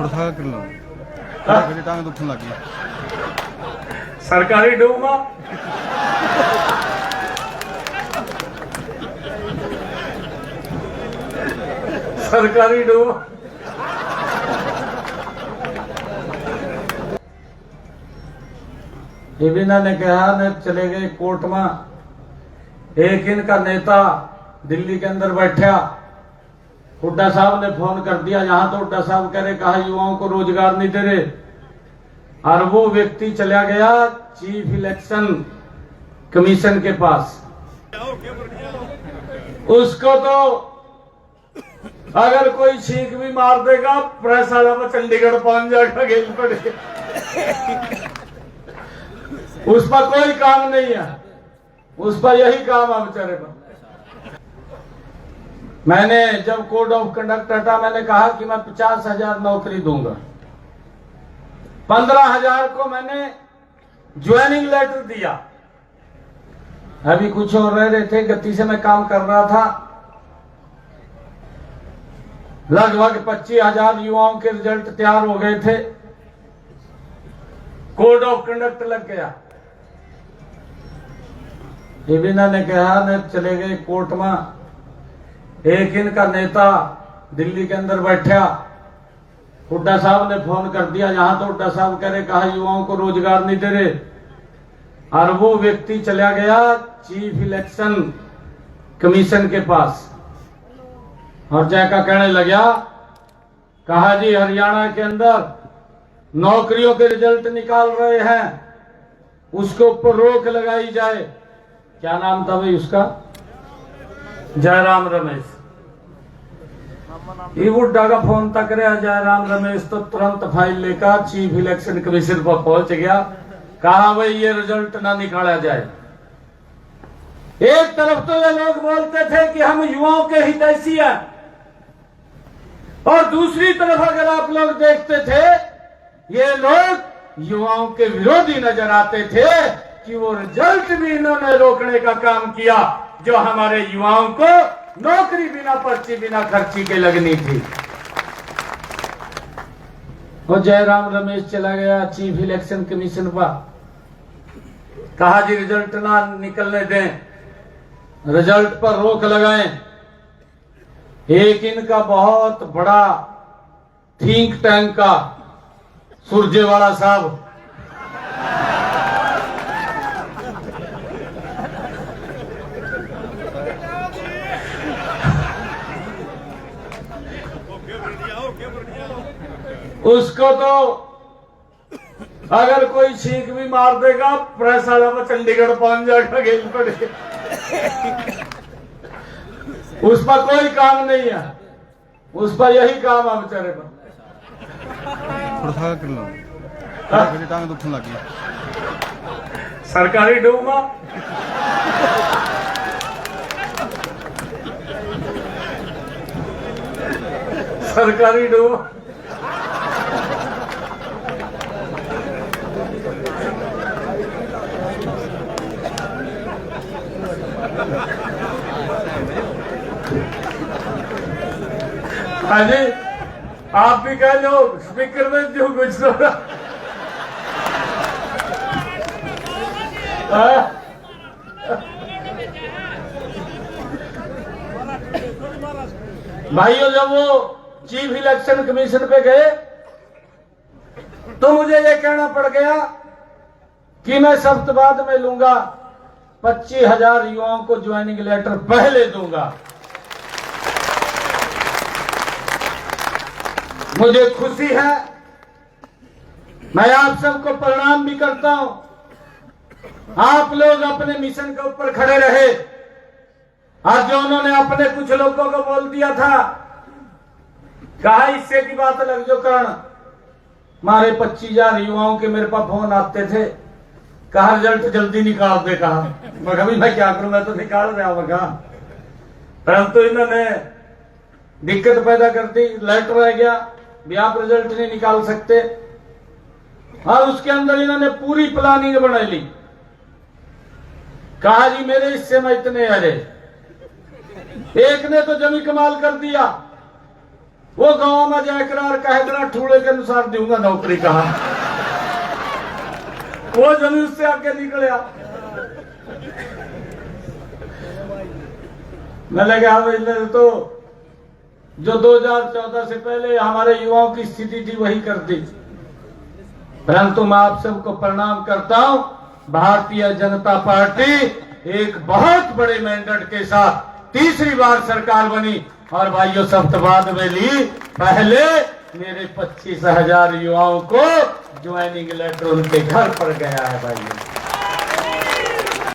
थोड़ा कर लो मेरी टांग दुखने लगी। सरकारी डूमा सरकारी डूमा इबिना ने कहा ने चले गए कोर्ट में। एक इनका नेता दिल्ली के अंदर बैठा, हुड्डा साहब ने फोन कर दिया यहाँ, तो हुड्डा साहब कह रहे कहा युवाओं को रोजगार नहीं दे रहे, और वो व्यक्ति चला गया चीफ इलेक्शन कमीशन के पास। उसको तो अगर कोई छींक भी मार देगा प्रेस वाला में चंडीगढ़ पहुंच जाएगा, गेल पड़े। उस पर कोई काम नहीं है, उस पर यही काम है बेचारे पर। मैंने जब कोड ऑफ कंडक्ट हटा, मैंने कहा कि मैं 50,000 नौकरी दूंगा। 15,000 को मैंने ज्वाइनिंग लेटर दिया। अभी कुछ और रह रहे थे, गति से मैं काम कर रहा था। लगभग 25,000 युवाओं के रिजल्ट तैयार हो गए थे। कोड ऑफ कंडक्ट लग गया। इबिना ने कहा ने चले गए कोर्ट में। एक इनका नेता दिल्ली के अंदर बैठा, हुड्डा साहब ने फोन कर दिया यहाँ, तो हुड्डा साहब कह रहे कहा युवाओं को रोजगार नहीं दे रहे, और वो व्यक्ति चला गया चीफ इलेक्शन कमीशन के पास और जाकर कहने लगा, कहा जी हरियाणा के अंदर नौकरियों के रिजल्ट निकाल रहे हैं, उसके ऊपर रोक लगाई जाए। क्या नाम था भाई उसका? जयराम रमेश। ये बुड्ढा का फोन तक रहा जयराम रमेश, तो तुरंत फाइल लेकर चीफ इलेक्शन कमीशन पर पहुंच गया। कहा भाई ये रिजल्ट ना निकाला जाए। एक तरफ तो ये लोग बोलते थे कि हम युवाओं के हितैषी हैं, और दूसरी तरफ अगर आप लोग देखते थे ये लोग युवाओं के विरोधी नजर आते थे कि वो रिजल्ट भी इन्होंने रोकने का काम किया जो हमारे युवाओं को नौकरी बिना पर्ची बिना खर्ची के लगनी थी। और जयराम रमेश चला गया चीफ इलेक्शन कमीशन पर। कहा जी रिजल्ट ना निकलने दें, रिजल्ट पर रोक लगाएं। एक इनका बहुत बड़ा थिंक टैंक का सुरजेवाला साहब उसको तो अगर कोई छींक भी मार देगा प्रेस वाला में चंडीगढ़ पहुंच जाएगा, गेल पड़े। उस पर कोई काम नहीं है, उस पर यही काम है बेचारे पर। थोड़ा कर लो मेरी टांग दुखने लगी। सरकारी डूमा सरकारी डूमा अजी आप भी कह लो, स्पीकर में जो कुछ थोड़ा भाइयों जब वो चीफ इलेक्शन कमीशन पे गए तो मुझे ये कहना पड़ गया कि मैं सख्त बाद में लूंगा, 25,000 युवाओं को ज्वाइनिंग लेटर पहले दूंगा। मुझे खुशी है, मैं आप सबको प्रणाम भी करता हूं। आप लोग अपने मिशन के ऊपर खड़े रहे। आज जो उन्होंने अपने कुछ लोगों को बोल दिया था, कहा इससे की बात लग जो करण, हमारे 25,000 युवाओं के मेरे पास फोन आते थे, कहा रिजल्ट जल्दी निकाल दे। कहा मैं क्या करूं, मैं तो निकाल रहा हूं। परंतु इन्होंने दिक्कत पैदा कर दी, लेटर रह गया भी आप रिजल्ट नहीं निकाल सकते, और उसके अंदर इन्होंने पूरी प्लानिंग बना ली। कहा जी मेरे हिस्से में इतने अरे, एक ने तो जमी कमाल कर दिया, वो गांव में जाकर कह देना ठूड़े के अनुसार दूंगा नौकरी कहा। वो जमीन से आके निकले। मैं लगा भाई तो जो 2014 से पहले हमारे युवाओं की स्थिति थी वही कर दी। परंतु मैं आप सबको प्रणाम करता हूं। भारतीय जनता पार्टी एक बहुत बड़े मैंडेट के साथ तीसरी बार सरकार बनी और भाइयों शब्दवाद में ली। पहले मेरे 25,000 युवाओं को ज्वाइनिंग लेटर उनके घर पर गया है भाइयों।